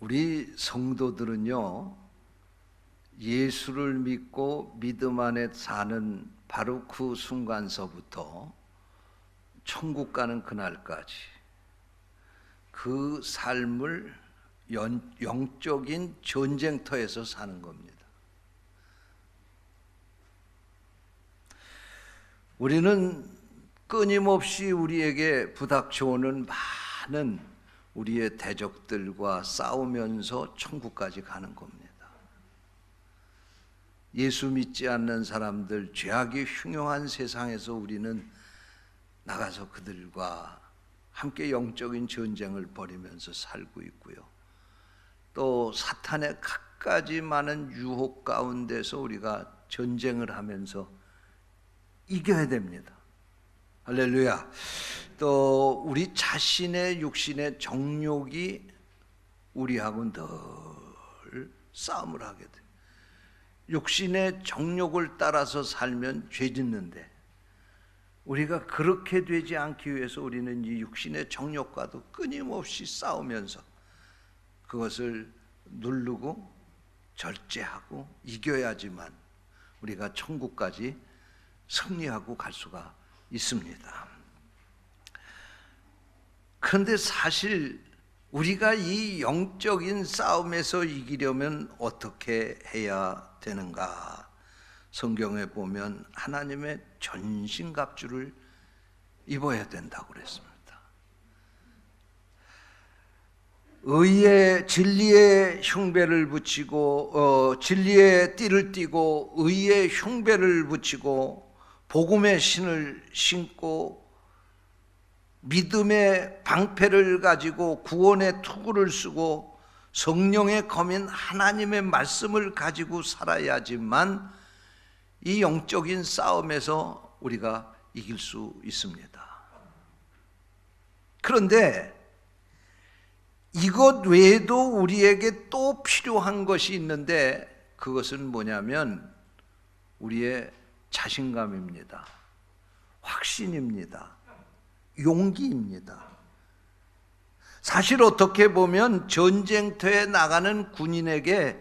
우리 성도들은요, 예수를 믿고 믿음 안에 사는 바로 그 순간서부터 천국 가는 그날까지 그 삶을 영적인 전쟁터에서 사는 겁니다. 우리는 끊임없이 우리에게 부닥쳐오는 많은 우리의 대적들과 싸우면서 천국까지 가는 겁니다. 예수 믿지 않는 사람들, 죄악이 흉흉한 세상에서 우리는 나가서 그들과 함께 영적인 전쟁을 벌이면서 살고 있고요. 또 사탄의 갖가지 많은 유혹 가운데서 우리가 전쟁을 하면서 이겨야 됩니다. 할렐루야. 또 우리 자신의 육신의 정욕이 우리하고 늘 싸움을 하게 돼요. 육신의 정욕을 따라서 살면 죄 짓는데, 우리가 그렇게 되지 않기 위해서 우리는 이 육신의 정욕과도 끊임없이 싸우면서 그것을 누르고 절제하고 이겨야지만 우리가 천국까지 승리하고 갈 수가 있습니다. 그런데 사실 우리가 이 영적인 싸움에서 이기려면 어떻게 해야 되는가? 성경에 보면 하나님의 전신갑주를 입어야 된다고 그랬습니다. 진리의 흉배를 붙이고 진리의 띠를 띠고 의의 흉배를 붙이고 복음의 신을 신고 믿음의 방패를 가지고 구원의 투구를 쓰고 성령의 검인 하나님의 말씀을 가지고 살아야지만 이 영적인 싸움에서 우리가 이길 수 있습니다. 그런데 이것 외에도 우리에게 또 필요한 것이 있는데, 그것은 뭐냐면 우리의 자신감입니다. 확신입니다. 용기입니다. 사실 어떻게 보면 전쟁터에 나가는 군인에게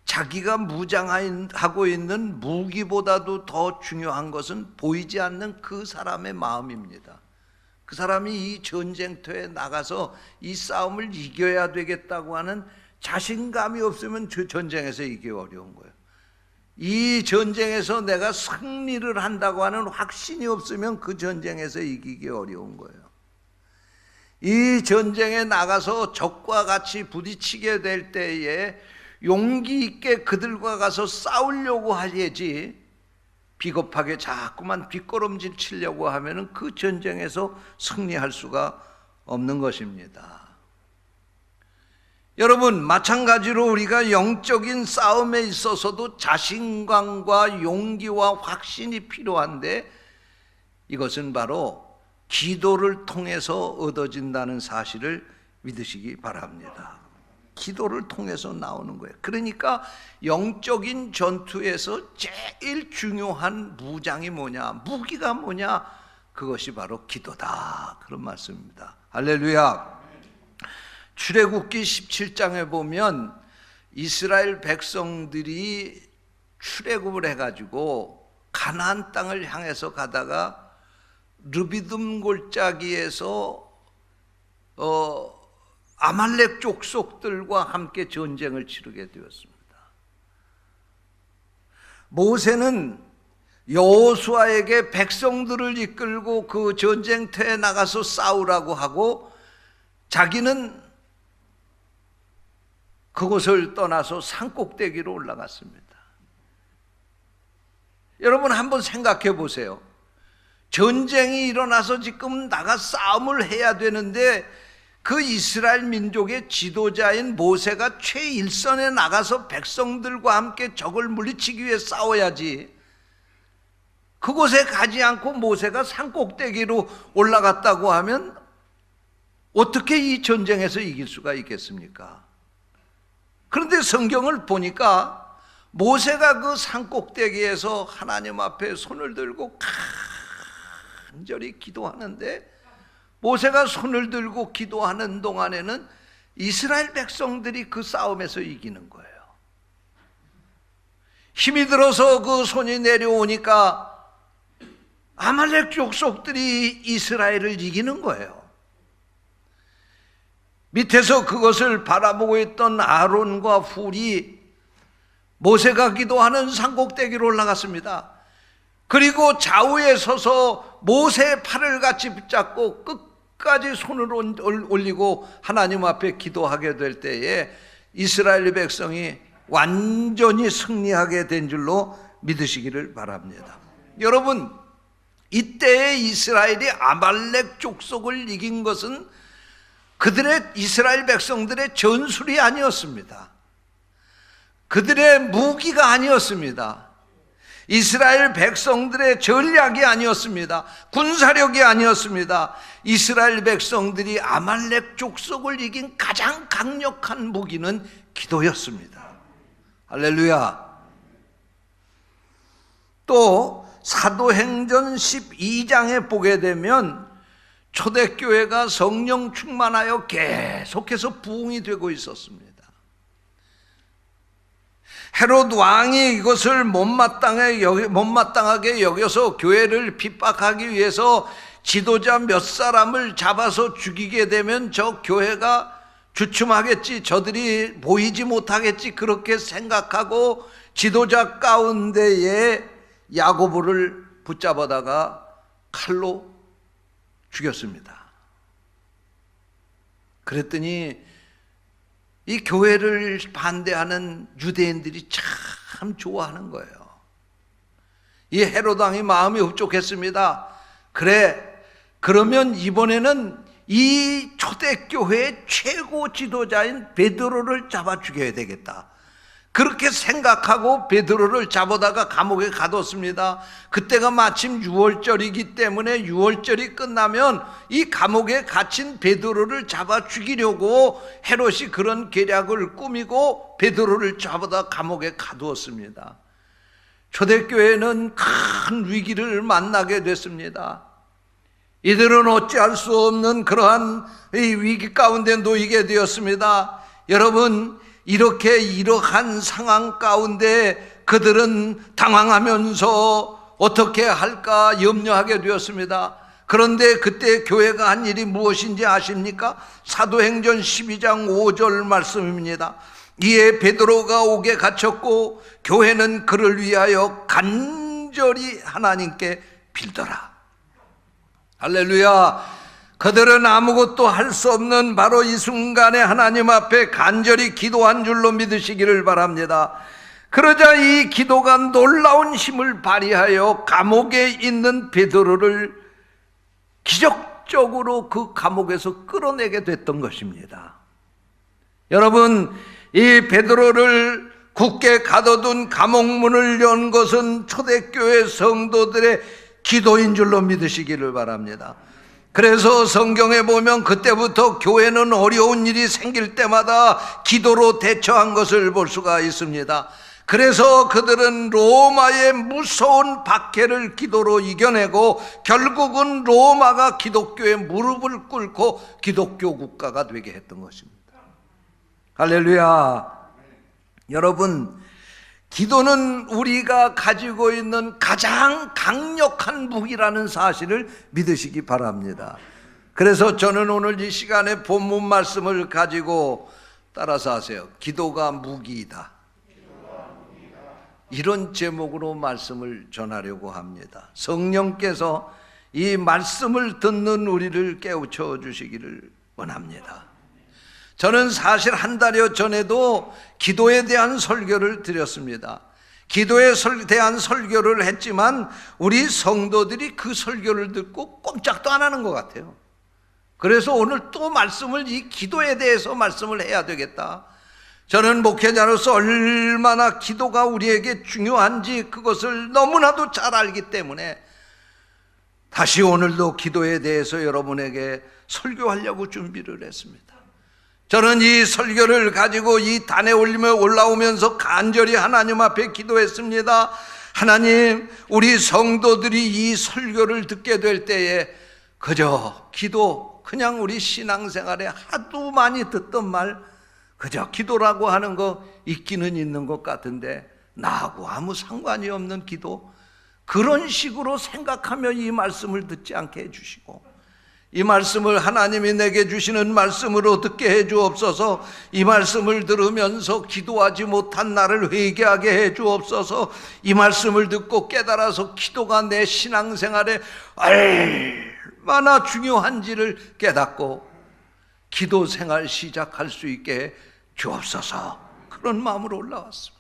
자기가 무장하고 있는 무기보다도 더 중요한 것은 보이지 않는 그 사람의 마음입니다. 그 사람이 이 전쟁터에 나가서 이 싸움을 이겨야 되겠다고 하는 자신감이 없으면 저 전쟁에서 이기기 어려운 거예요. 이 전쟁에서 내가 승리를 한다고 하는 확신이 없으면 그 전쟁에서 이기기 어려운 거예요. 이 전쟁에 나가서 적과 같이 부딪히게 될 때에 용기 있게 그들과 가서 싸우려고 하야지, 비겁하게 자꾸만 뒷걸음질 치려고 하면은 그 전쟁에서 승리할 수가 없는 것입니다. 여러분, 마찬가지로 우리가 영적인 싸움에 있어서도 자신감과 용기와 확신이 필요한데, 이것은 바로 기도를 통해서 얻어진다는 사실을 믿으시기 바랍니다. 기도를 통해서 나오는 거예요. 그러니까 영적인 전투에서 제일 중요한 무장이 뭐냐, 무기가 뭐냐, 그것이 바로 기도다, 그런 말씀입니다. 할렐루야. 출애굽기 17장에 보면 이스라엘 백성들이 출애굽을 해가지고 가나안 땅을 향해서 가다가 르비딤 골짜기에서 아말렉 족속들과 함께 전쟁을 치르게 되었습니다. 모세는 여호수아에게 백성들을 이끌고 그 전쟁터에 나가서 싸우라고 하고, 자기는 그곳을 떠나서 산꼭대기로 올라갔습니다. 여러분, 한번 생각해 보세요. 전쟁이 일어나서 지금 나가 싸움을 해야 되는데, 그 이스라엘 민족의 지도자인 모세가 최일선에 나가서 백성들과 함께 적을 물리치기 위해 싸워야지, 그곳에 가지 않고 모세가 산꼭대기로 올라갔다고 하면 어떻게 이 전쟁에서 이길 수가 있겠습니까? 그런데 성경을 보니까 모세가 그 산꼭대기에서 하나님 앞에 손을 들고 간절히 기도하는데, 모세가 손을 들고 기도하는 동안에는 이스라엘 백성들이 그 싸움에서 이기는 거예요. 힘이 들어서 그 손이 내려오니까 아말렉 족속들이 이스라엘을 이기는 거예요. 밑에서 그것을 바라보고 있던 아론과 훌이 모세가 기도하는 산꼭대기로 올라갔습니다. 그리고 좌우에 서서 모세의 팔을 같이 붙잡고 끝까지 손을 올리고 하나님 앞에 기도하게 될 때에 이스라엘 백성이 완전히 승리하게 된 줄로 믿으시기를 바랍니다. 여러분, 이때의 이스라엘이 아말렉 족속을 이긴 것은 그들의 이스라엘 백성들의 전술이 아니었습니다. 그들의 무기가 아니었습니다. 이스라엘 백성들의 전략이 아니었습니다. 군사력이 아니었습니다. 이스라엘 백성들이 아말렉 족속을 이긴 가장 강력한 무기는 기도였습니다. 할렐루야. 또 사도행전 12장에 보게 되면 초대교회가 성령 충만하여 계속해서 부흥이 되고 있었습니다. 헤롯 왕이 이것을 못마땅하게 여겨서 교회를 핍박하기 위해서 지도자 몇 사람을 잡아서 죽이게 되면 저 교회가 주춤하겠지, 저들이 보이지 못하겠지, 그렇게 생각하고 지도자 가운데에 야고보를 붙잡아다가 칼로 죽였습니다. 그랬더니 이 교회를 반대하는 유대인들이 참 좋아하는 거예요. 이 헤롯 왕이 마음이 흡족했습니다. 그래, 그러면 이번에는 이 초대교회의 최고 지도자인 베드로를 잡아 죽여야 되겠다. 그렇게 생각하고 베드로를 잡아다가 감옥에 가뒀습니다. 그때가 마침 6월절이기 때문에 6월절이 끝나면 이 감옥에 갇힌 베드로를 잡아 죽이려고 헤롯이 그런 계략을 꾸미고 베드로를 잡아다 감옥에 가두었습니다. 초대교회는 큰 위기를 만나게 됐습니다. 이들은 어찌할 수 없는 그러한 이 위기 가운데 놓이게 되었습니다. 여러분, 이러한 상황 가운데 그들은 당황하면서 어떻게 할까 염려하게 되었습니다. 그런데 그때 교회가 한 일이 무엇인지 아십니까? 사도행전 12장 5절 말씀입니다. 이에 베드로가 옥에 갇혔고 교회는 그를 위하여 간절히 하나님께 빌더라. 할렐루야. 그들은 아무것도 할 수 없는 바로 이 순간에 하나님 앞에 간절히 기도한 줄로 믿으시기를 바랍니다. 그러자 이 기도가 놀라운 힘을 발휘하여 감옥에 있는 베드로를 기적적으로 그 감옥에서 끌어내게 됐던 것입니다. 여러분, 이 베드로를 굳게 가둬둔 감옥문을 연 것은 초대교회 성도들의 기도인 줄로 믿으시기를 바랍니다. 그래서 성경에 보면 그때부터 교회는 어려운 일이 생길 때마다 기도로 대처한 것을 볼 수가 있습니다. 그래서 그들은 로마의 무서운 박해를 기도로 이겨내고 결국은 로마가 기독교의 무릎을 꿇고 기독교 국가가 되게 했던 것입니다. 할렐루야. 여러분, 기도는 우리가 가지고 있는 가장 강력한 무기라는 사실을 믿으시기 바랍니다. 그래서 저는 오늘 이 시간에 본문 말씀을 가지고 따라서 하세요. 기도가 무기이다. 이런 제목으로 말씀을 전하려고 합니다. 성령께서 이 말씀을 듣는 우리를 깨우쳐 주시기를 원합니다. 저는 사실 한 달여 전에도 기도에 대한 설교를 드렸습니다. 기도에 대한 설교를 했지만 우리 성도들이 그 설교를 듣고 꼼짝도 안 하는 것 같아요. 그래서 오늘 또 말씀을 이 기도에 대해서 말씀을 해야 되겠다. 저는 목회자로서 얼마나 기도가 우리에게 중요한지 그것을 너무나도 잘 알기 때문에 다시 오늘도 기도에 대해서 여러분에게 설교하려고 준비를 했습니다. 저는 이 설교를 가지고 이 단에 올라오면서 간절히 하나님 앞에 기도했습니다. 하나님, 우리 성도들이 이 설교를 듣게 될 때에 그저 기도, 그냥 우리 신앙생활에 하도 많이 듣던 말, 그저 기도라고 하는 거 있기는 있는 것 같은데 나하고 아무 상관이 없는 기도, 그런 식으로 생각하며 이 말씀을 듣지 않게 해주시고, 이 말씀을 하나님이 내게 주시는 말씀으로 듣게 해 주옵소서. 이 말씀을 들으면서 기도하지 못한 나를 회개하게 해 주옵소서. 이 말씀을 듣고 깨달아서 기도가 내 신앙생활에 얼마나 중요한지를 깨닫고 기도 생활 시작할 수 있게 해 주옵소서. 그런 마음으로 올라왔습니다.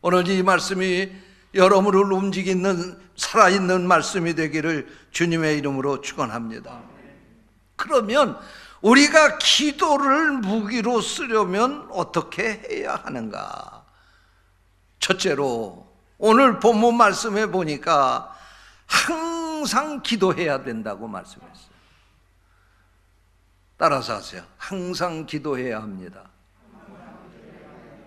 오늘 이 말씀이 여러분을 움직이는 살아있는 말씀이 되기를 주님의 이름으로 축원합니다. 그러면 우리가 기도를 무기로 쓰려면 어떻게 해야 하는가? 첫째로 오늘 본문 말씀에 보니까 항상 기도해야 된다고 말씀했어요. 따라서 하세요. 항상 기도해야 합니다.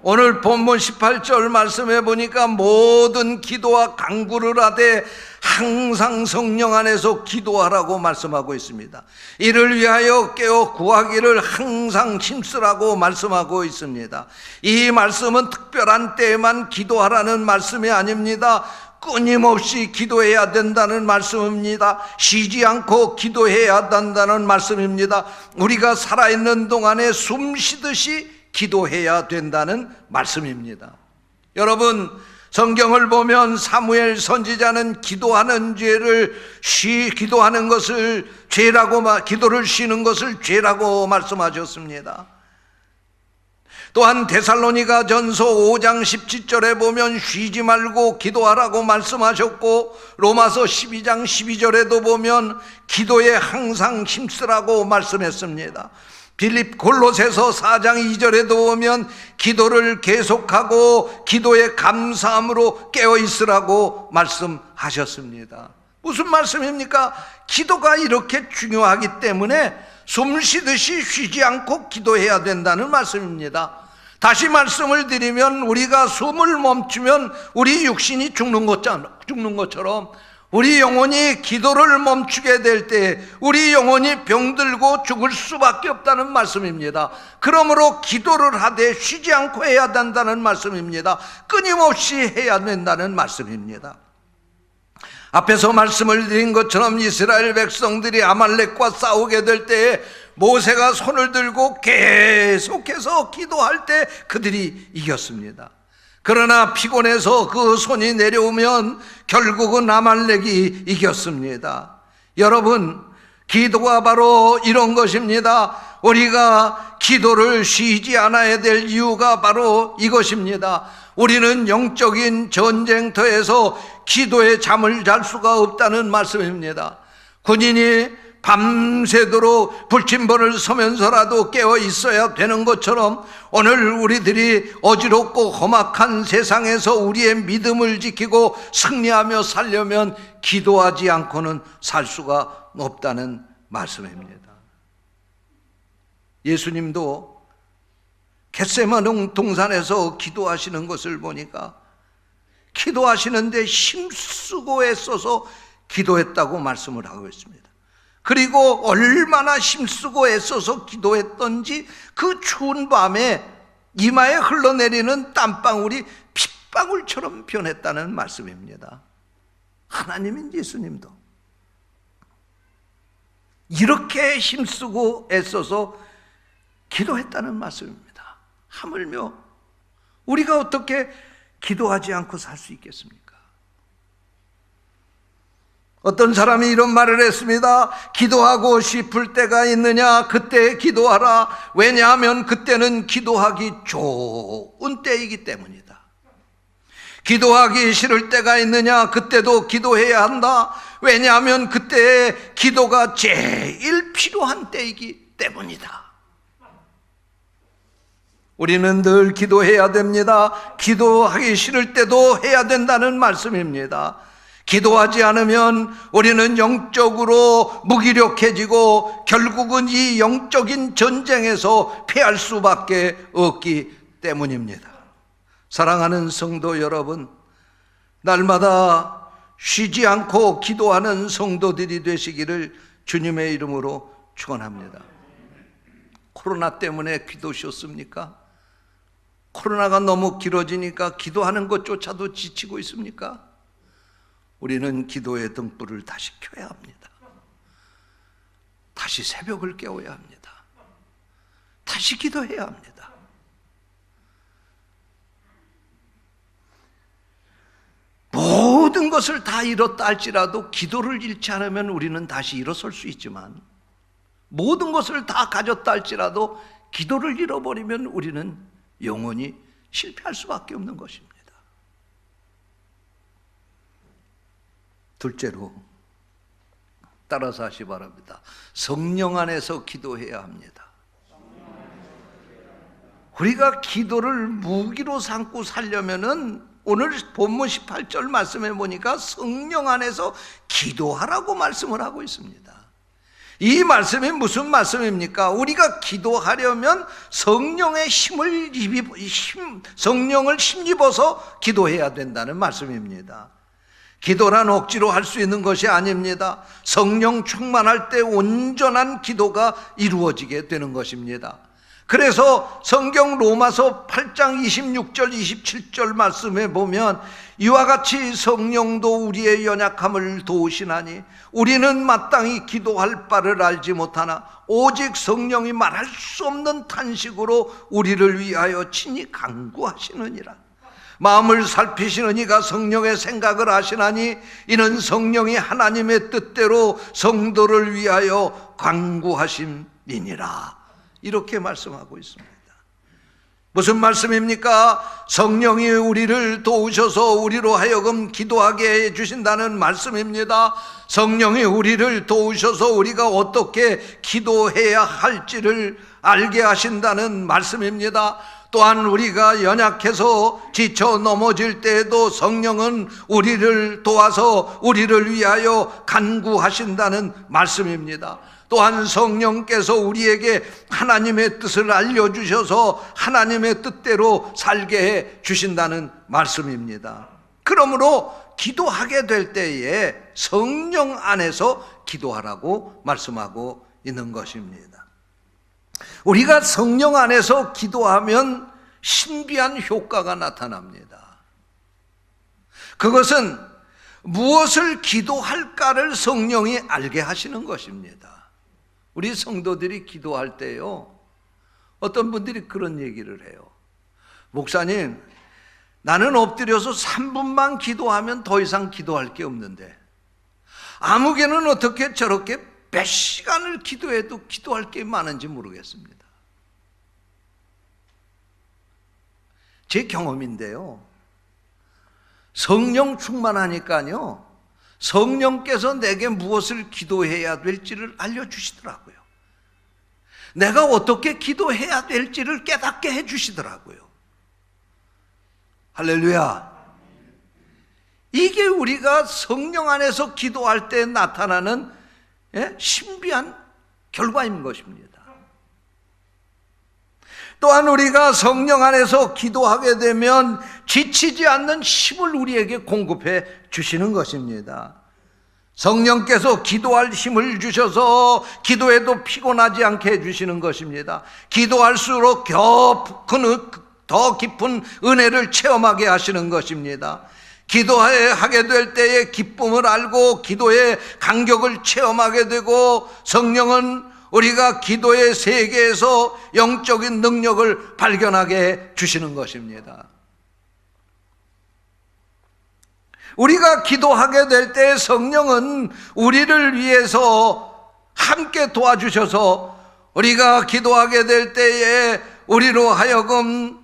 오늘 본문 18절 말씀해 보니까 모든 기도와 간구를 하되 항상 성령 안에서 기도하라고 말씀하고 있습니다. 이를 위하여 깨어 구하기를 항상 힘쓰라고 말씀하고 있습니다. 이 말씀은 특별한 때에만 기도하라는 말씀이 아닙니다. 끊임없이 기도해야 된다는 말씀입니다. 쉬지 않고 기도해야 한다는 말씀입니다. 우리가 살아있는 동안에 숨 쉬듯이 기도해야 된다는 말씀입니다. 여러분, 성경을 보면 사무엘 선지자는 기도하는 기도하는 것을 죄라고, 기도를 쉬는 것을 죄라고 말씀하셨습니다. 또한 데살로니가 전서 5장 17절에 보면 쉬지 말고 기도하라고 말씀하셨고, 로마서 12장 12절에도 보면 기도에 항상 힘쓰라고 말씀했습니다. 골로새서 4장 2절에도 보면 기도를 계속하고 기도에 감사함으로 깨어있으라고 말씀하셨습니다. 무슨 말씀입니까? 기도가 이렇게 중요하기 때문에 숨 쉬듯이 쉬지 않고 기도해야 된다는 말씀입니다. 다시 말씀을 드리면 우리가 숨을 멈추면 우리 육신이 죽는 것처럼 우리 영혼이 기도를 멈추게 될 때 우리 영혼이 병들고 죽을 수밖에 없다는 말씀입니다. 그러므로 기도를 하되 쉬지 않고 해야 된다는 말씀입니다. 끊임없이 해야 된다는 말씀입니다. 앞에서 말씀을 드린 것처럼 이스라엘 백성들이 아말렉과 싸우게 될 때에 모세가 손을 들고 계속해서 기도할 때 그들이 이겼습니다. 그러나 피곤해서 그 손이 내려오면 결국은 아말렉이 이겼습니다. 여러분, 기도가 바로 이런 것입니다. 우리가 기도를 쉬지 않아야 될 이유가 바로 이것입니다. 우리는 영적인 전쟁터에서 기도에 잠을 잘 수가 없다는 말씀입니다. 군인이 밤새도록 불침번을 서면서라도 깨어 있어야 되는 것처럼 오늘 우리들이 어지럽고 험악한 세상에서 우리의 믿음을 지키고 승리하며 살려면 기도하지 않고는 살 수가 없다는 말씀입니다. 예수님도 겟세마네 동산에서 기도하시는 것을 보니까 기도하시는데 힘쓰고 애써서 기도했다고 말씀을 하고 있습니다. 그리고 얼마나 힘쓰고 애써서 기도했던지 그 추운 밤에 이마에 흘러내리는 땀방울이 핏방울처럼 변했다는 말씀입니다. 하나님인 예수님도 이렇게 힘쓰고 애써서 기도했다는 말씀입니다. 하물며 우리가 어떻게 기도하지 않고 살 수 있겠습니까? 어떤 사람이 이런 말을 했습니다. 기도하고 싶을 때가 있느냐? 그때 기도하라. 왜냐하면 그때는 기도하기 좋은 때이기 때문이다. 기도하기 싫을 때가 있느냐? 그때도 기도해야 한다. 왜냐하면 그때 기도가 제일 필요한 때이기 때문이다. 우리는 늘 기도해야 됩니다. 기도하기 싫을 때도 해야 된다는 말씀입니다. 기도하지 않으면 우리는 영적으로 무기력해지고 결국은 이 영적인 전쟁에서 패할 수밖에 없기 때문입니다. 사랑하는 성도 여러분, 날마다 쉬지 않고 기도하는 성도들이 되시기를 주님의 이름으로 축원합니다. 코로나 때문에 기도 쉬었습니까? 코로나가 너무 길어지니까 기도하는 것조차도 지치고 있습니까? 우리는 기도의 등불을 다시 켜야 합니다. 다시 새벽을 깨워야 합니다. 다시 기도해야 합니다. 모든 것을 다 잃었다 할지라도 기도를 잃지 않으면 우리는 다시 일어설 수 있지만, 모든 것을 다 가졌다 할지라도 기도를 잃어버리면 우리는 영원히 실패할 수밖에 없는 것입니다. 둘째로 따라서 하시 바랍니다. 성령 안에서 기도해야 합니다. 우리가 기도를 무기로 삼고 살려면은 오늘 본문 18절 말씀해 보니까 성령 안에서 기도하라고 말씀을 하고 있습니다. 이 말씀이 무슨 말씀입니까? 우리가 기도하려면 성령의 성령을 힘입어서 기도해야 된다는 말씀입니다. 기도란 억지로 할 수 있는 것이 아닙니다. 성령 충만할 때 온전한 기도가 이루어지게 되는 것입니다. 그래서 성경 로마서 8장 26절 27절 말씀에 보면 이와 같이 성령도 우리의 연약함을 도우시나니 우리는 마땅히 기도할 바를 알지 못하나 오직 성령이 말할 수 없는 탄식으로 우리를 위하여 친히 간구하시느니라. 마음을 살피시는 이가 성령의 생각을 아시나니 이는 성령이 하나님의 뜻대로 성도를 위하여 간구하심이니라. 이렇게 말씀하고 있습니다. 무슨 말씀입니까? 성령이 우리를 도우셔서 우리로 하여금 기도하게 해주신다는 말씀입니다. 성령이 우리를 도우셔서 우리가 어떻게 기도해야 할지를 알게 하신다는 말씀입니다. 또한 우리가 연약해서 지쳐 넘어질 때에도 성령은 우리를 도와서 우리를 위하여 간구하신다는 말씀입니다. 또한 성령께서 우리에게 하나님의 뜻을 알려주셔서 하나님의 뜻대로 살게 해 주신다는 말씀입니다. 그러므로 기도하게 될 때에 성령 안에서 기도하라고 말씀하고 있는 것입니다. 우리가 성령 안에서 기도하면 신비한 효과가 나타납니다. 그것은 무엇을 기도할까를 성령이 알게 하시는 것입니다. 우리 성도들이 기도할 때요, 어떤 분들이 그런 얘기를 해요. 목사님, 나는 엎드려서 3분만 기도하면 더 이상 기도할 게 없는데 아무개는 어떻게 저렇게 몇 시간을 기도해도 기도할 게 많은지 모르겠습니다. 제 경험인데요, 성령 충만하니까요, 성령께서 내게 무엇을 기도해야 될지를 알려주시더라고요. 내가 어떻게 기도해야 될지를 깨닫게 해주시더라고요. 할렐루야. 이게 우리가 성령 안에서 기도할 때 나타나는 신비한 결과인 것입니다. 또한 우리가 성령 안에서 기도하게 되면 지치지 않는 힘을 우리에게 공급해 주시는 것입니다. 성령께서 기도할 힘을 주셔서 기도에도 피곤하지 않게 해주시는 것입니다. 기도할수록 더 깊은 은혜를 체험하게 하시는 것입니다. 기도하게 될 때의 기쁨을 알고 기도의 간격을 체험하게 되고, 성령은 우리가 기도의 세계에서 영적인 능력을 발견하게 해주시는 것입니다. 우리가 기도하게 될 때 성령은 우리를 위해서 함께 도와주셔서 우리가 기도하게 될 때에 우리로 하여금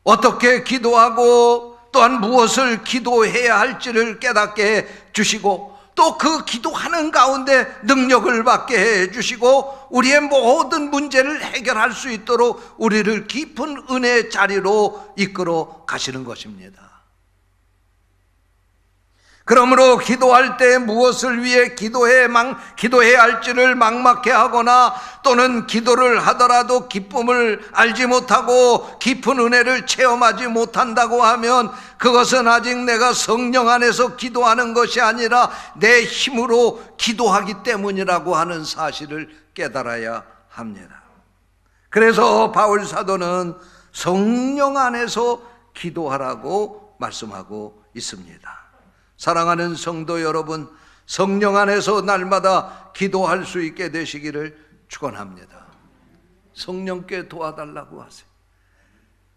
어떻게 기도하고 또한 무엇을 기도해야 할지를 깨닫게 해 주시고, 또 그 기도하는 가운데 능력을 받게 해 주시고 우리의 모든 문제를 해결할 수 있도록 우리를 깊은 은혜의 자리로 이끌어 가시는 것입니다. 그러므로 기도할 때 무엇을 위해 기도해야 할지를 막막해 하거나 또는 기도를 하더라도 기쁨을 알지 못하고 깊은 은혜를 체험하지 못한다고 하면 그것은 아직 내가 성령 안에서 기도하는 것이 아니라 내 힘으로 기도하기 때문이라고 하는 사실을 깨달아야 합니다. 그래서 바울 사도는 성령 안에서 기도하라고 말씀하고 있습니다. 사랑하는 성도 여러분, 성령 안에서 날마다 기도할 수 있게 되시기를 축원합니다. 성령께 도와달라고 하세요.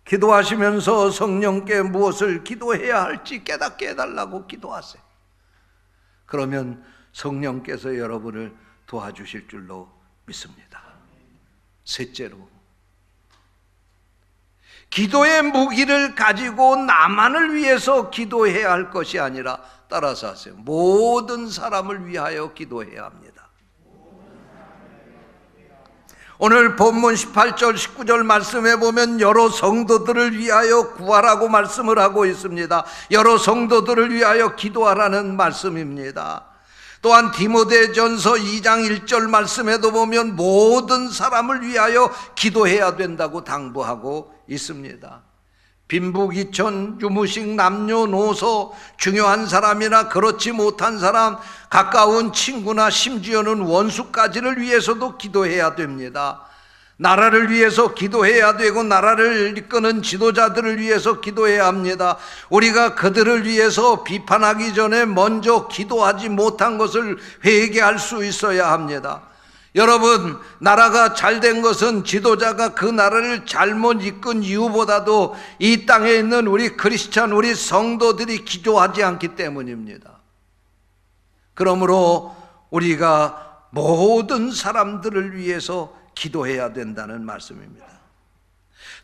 기도하시면서 성령께 무엇을 기도해야 할지 깨닫게 해달라고 기도하세요. 그러면 성령께서 여러분을 도와주실 줄로 믿습니다. 셋째로, 기도의 무기를 가지고 나만을 위해서 기도해야 할 것이 아니라, 따라서 하세요, 모든 사람을 위하여 기도해야 합니다. 오늘 본문 18절 19절 말씀에 보면 여러 성도들을 위하여 구하라고 말씀을 하고 있습니다. 여러 성도들을 위하여 기도하라는 말씀입니다. 또한 디모데전서 2장 1절 말씀에도 보면 모든 사람을 위하여 기도해야 된다고 당부하고 있습니다. 빈부귀천, 유무식, 남녀노소, 중요한 사람이나 그렇지 못한 사람, 가까운 친구나 심지어는 원수까지를 위해서도 기도해야 됩니다. 나라를 위해서 기도해야 되고 나라를 이끄는 지도자들을 위해서 기도해야 합니다. 우리가 그들을 위해서 비판하기 전에 먼저 기도하지 못한 것을 회개할 수 있어야 합니다. 여러분, 나라가 잘된 것은 지도자가 그 나라를 잘못 이끈 이유보다도 이 땅에 있는 우리 크리스찬, 우리 성도들이 기도하지 않기 때문입니다. 그러므로 우리가 모든 사람들을 위해서 기도해야 된다는 말씀입니다.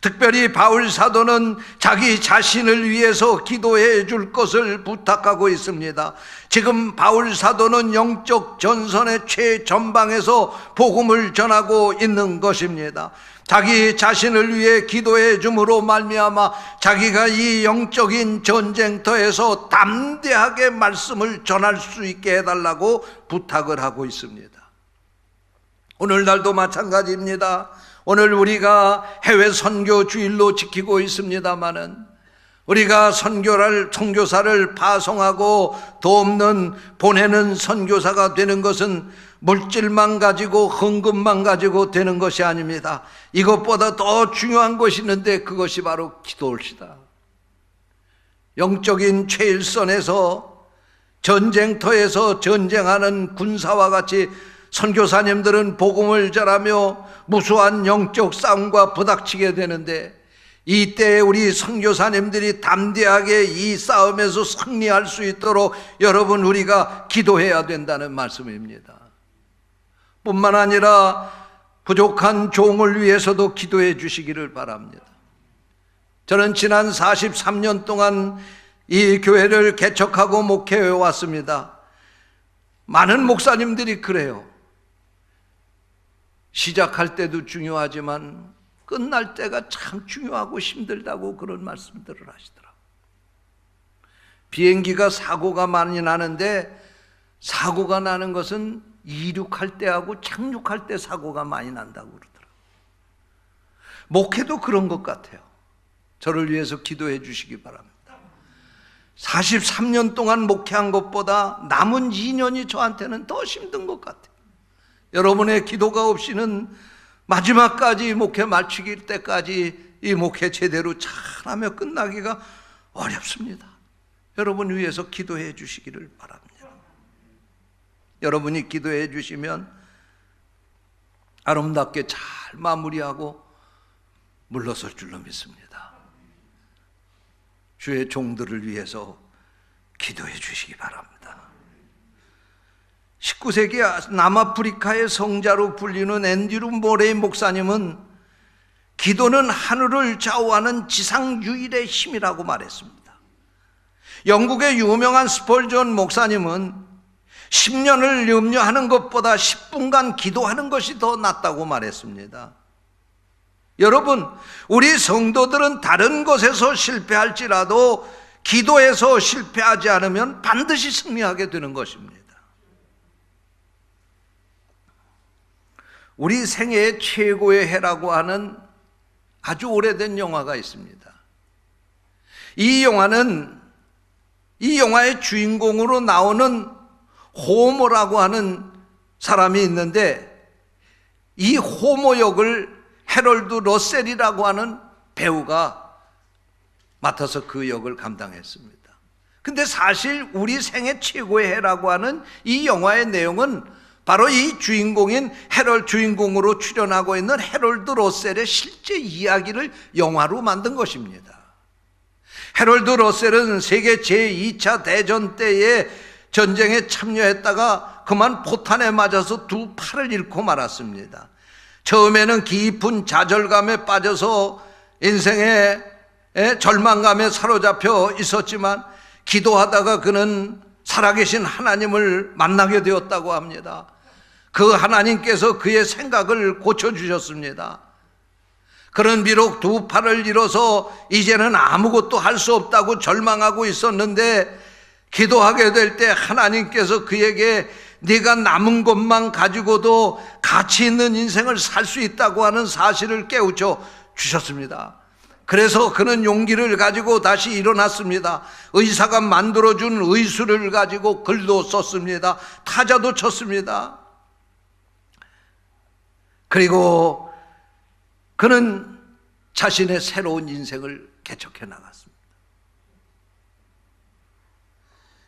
특별히 바울 사도는 자기 자신을 위해서 기도해 줄 것을 부탁하고 있습니다. 지금 바울 사도는 영적 전선의 최전방에서 복음을 전하고 있는 것입니다. 자기 자신을 위해 기도해 줌으로 말미암아 자기가 이 영적인 전쟁터에서 담대하게 말씀을 전할 수 있게 해달라고 부탁을 하고 있습니다. 오늘날도 마찬가지입니다. 오늘 우리가 해외 선교 주일로 지키고 있습니다마는 우리가 선교사를 파송하고 돕는 보내는 선교사가 되는 것은 물질만 가지고 헌금만 가지고 되는 것이 아닙니다. 이것보다 더 중요한 것이 있는데 그것이 바로 기도입니다. 영적인 최일선에서 전쟁터에서 전쟁하는 군사와 같이 선교사님들은 복음을 전하며 무수한 영적 싸움과 부닥치게 되는데 이때 우리 선교사님들이 담대하게 이 싸움에서 승리할 수 있도록 여러분 우리가 기도해야 된다는 말씀입니다. 뿐만 아니라 부족한 종을 위해서도 기도해 주시기를 바랍니다. 저는 지난 43년 동안 이 교회를 개척하고 목회해 왔습니다. 많은 목사님들이 그래요. 시작할 때도 중요하지만 끝날 때가 참 중요하고 힘들다고 그런 말씀들을 하시더라고요. 비행기가 사고가 많이 나는데 사고가 나는 것은 이륙할 때하고 착륙할 때 사고가 많이 난다고 그러더라고요. 목회도 그런 것 같아요. 저를 위해서 기도해 주시기 바랍니다. 43년 동안 목회한 것보다 남은 2년이 저한테는 더 힘든 것 같아요. 여러분의 기도가 없이는 마지막까지 목회 마치기 때까지 이 목회 제대로 잘하며 끝나기가 어렵습니다. 여러분 위해서 기도해 주시기를 바랍니다. 여러분이 기도해 주시면 아름답게 잘 마무리하고 물러설 줄로 믿습니다. 주의 종들을 위해서 기도해 주시기 바랍니다. 19세기 남아프리카의 성자로 불리는 앤드류 모레이 목사님은 기도는 하늘을 좌우하는 지상 유일의 힘이라고 말했습니다. 영국의 유명한 스펄전 목사님은 10년을 염려하는 것보다 10분간 기도하는 것이 더 낫다고 말했습니다. 여러분, 우리 성도들은 다른 것에서 실패할지라도 기도해서 실패하지 않으면 반드시 승리하게 되는 것입니다. 우리 생애의 최고의 해라고 하는 아주 오래된 영화가 있습니다. 이 영화의 주인공으로 나오는 호모라고 하는 사람이 있는데, 이 호모 역을 해럴드 러셀이라고 하는 배우가 맡아서 그 역을 감당했습니다. 근데 사실 우리 생애 최고의 해라고 하는 이 영화의 내용은 바로 이 주인공인 주인공으로 출연하고 있는 해럴드 러셀의 실제 이야기를 영화로 만든 것입니다. 해럴드 러셀은 세계 제2차 대전 때에 전쟁에 참여했다가 그만 포탄에 맞아서 두 팔을 잃고 말았습니다. 처음에는 깊은 좌절감에 빠져서 인생의 절망감에 사로잡혀 있었지만, 기도하다가 그는 살아계신 하나님을 만나게 되었다고 합니다. 그 하나님께서 그의 생각을 고쳐주셨습니다. 그는 비록 두 팔을 잃어서 이제는 아무것도 할 수 없다고 절망하고 있었는데, 기도하게 될 때 하나님께서 그에게 네가 남은 것만 가지고도 가치 있는 인생을 살 수 있다고 하는 사실을 깨우쳐 주셨습니다. 그래서 그는 용기를 가지고 다시 일어났습니다. 의사가 만들어준 의수를 가지고 글도 썼습니다. 타자도 쳤습니다. 그리고 그는 자신의 새로운 인생을 개척해 나갔습니다.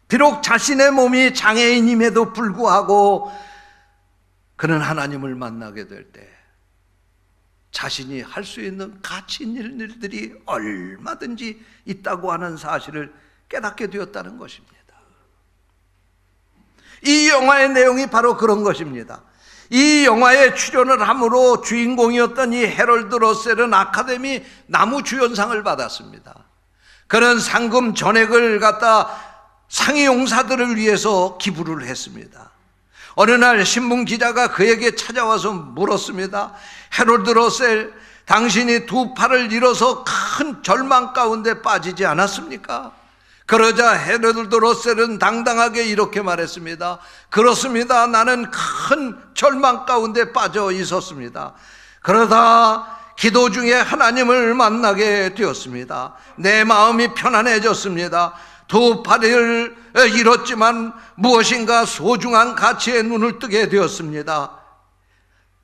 비록 자신의 몸이 장애인임에도 불구하고 그는 하나님을 만나게 될 때 자신이 할 수 있는 가치 있는 일들이 얼마든지 있다고 하는 사실을 깨닫게 되었다는 것입니다. 이 영화의 내용이 바로 그런 것입니다. 이 영화에 출연을 함으로 주인공이었던 이 해럴드 러셀은 아카데미 나무주연상을 받았습니다. 그는 상금 전액을 갖다 상해용사들을 위해서 기부를 했습니다. 어느 날 신문 기자가 그에게 찾아와서 물었습니다. 해럴드 러셀, 당신이 두 팔을 잃어서 큰 절망 가운데 빠지지 않았습니까? 그러자 해럴드 러셀은 당당하게 이렇게 말했습니다. 그렇습니다. 나는 큰 절망 가운데 빠져 있었습니다. 그러다 기도 중에 하나님을 만나게 되었습니다. 내 마음이 편안해졌습니다. 두 팔을 잃었지만 무엇인가 소중한 가치에 눈을 뜨게 되었습니다.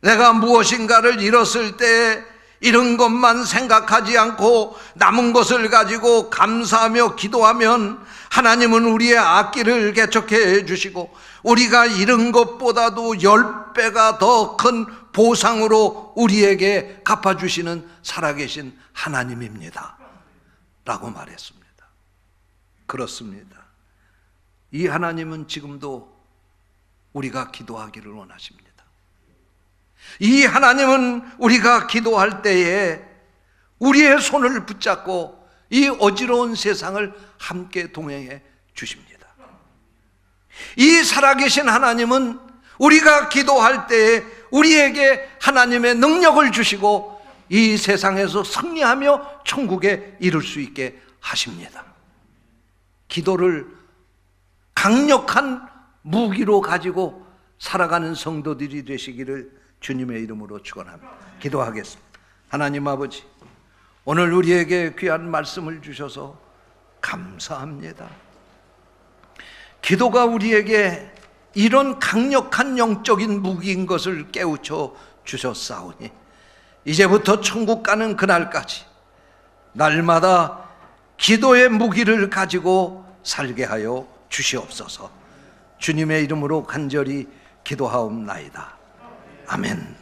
내가 무엇인가를 잃었을 때 잃은 것만 생각하지 않고 남은 것을 가지고 감사하며 기도하면 하나님은 우리의 앞길을 개척해 주시고 우리가 잃은 것보다도 10배가 더 큰 보상으로 우리에게 갚아주시는 살아계신 하나님입니다 라고 말했습니다. 그렇습니다. 이 하나님은 지금도 우리가 기도하기를 원하십니다. 이 하나님은 우리가 기도할 때에 우리의 손을 붙잡고 이 어지러운 세상을 함께 동행해 주십니다. 이 살아계신 하나님은 우리가 기도할 때에 우리에게 하나님의 능력을 주시고 이 세상에서 승리하며 천국에 이룰 수 있게 하십니다. 기도를 강력한 무기로 가지고 살아가는 성도들이 되시기를 주님의 이름으로 축원합니다. 기도하겠습니다. 하나님 아버지, 오늘 우리에게 귀한 말씀을 주셔서 감사합니다. 기도가 우리에게 이런 강력한 영적인 무기인 것을 깨우쳐 주셨사오니 이제부터 천국 가는 그날까지 날마다 기도의 무기를 가지고 살게 하여 주시옵소서. 주님의 이름으로 간절히 기도하옵나이다. 아멘.